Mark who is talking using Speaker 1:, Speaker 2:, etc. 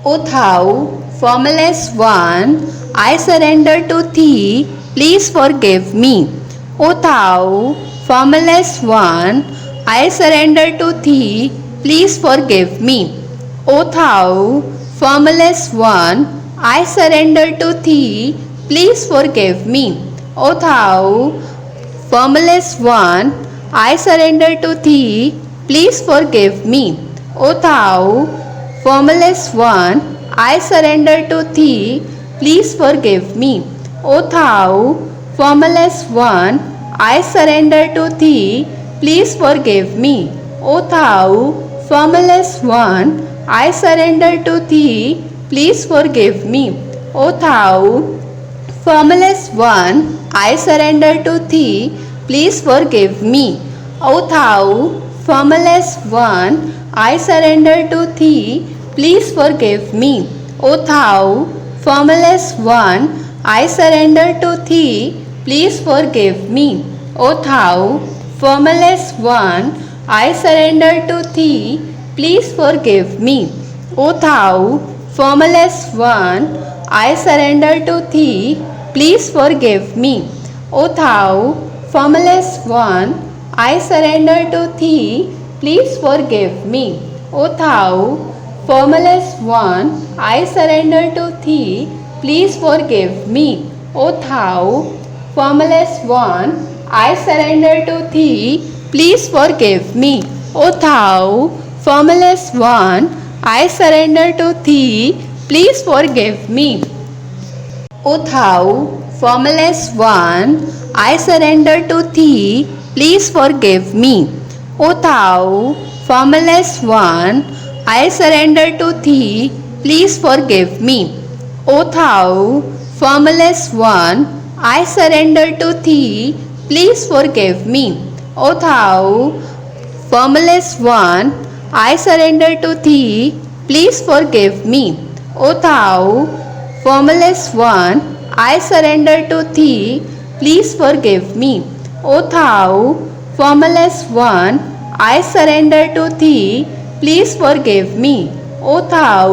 Speaker 1: O thou formless one, I surrender to thee, please forgive me. O thou formless one, I surrender to thee, please forgive me. O thou formless one, I surrender to thee, please forgive me. O thou formless one, I surrender to thee, please forgive me. O thou formless one, I surrender to thee, please forgive me. O thou formless one, I surrender to thee, please forgive me. O thou formless one, I surrender to thee, please forgive me. O thou formless one, I surrender to thee, please forgive me. O thou formless one, I surrender to thee, please forgive me. O thou formless one, I surrender to thee, please forgive me. O thou formless one, I surrender to thee, please forgive me. O thou formless one, I surrender to thee, please forgive me. O thou formless one, I surrender to thee, please forgive me. O thou formless one, I surrender to thee, please forgive me. O thou formless one, I surrender to thee, please forgive me. O thou formless one, I surrender to thee, please forgive me. O thou formless one, I surrender to thee, please forgive me. O thou formless one, I surrender to thee, please forgive me. O thou formless one, I surrender to thee, please forgive me. O thou formless one, I surrender to thee, please forgive me. O thou formless one, I surrender to thee, please forgive me. O thou formless one, I surrender to thee, please forgive me. O thou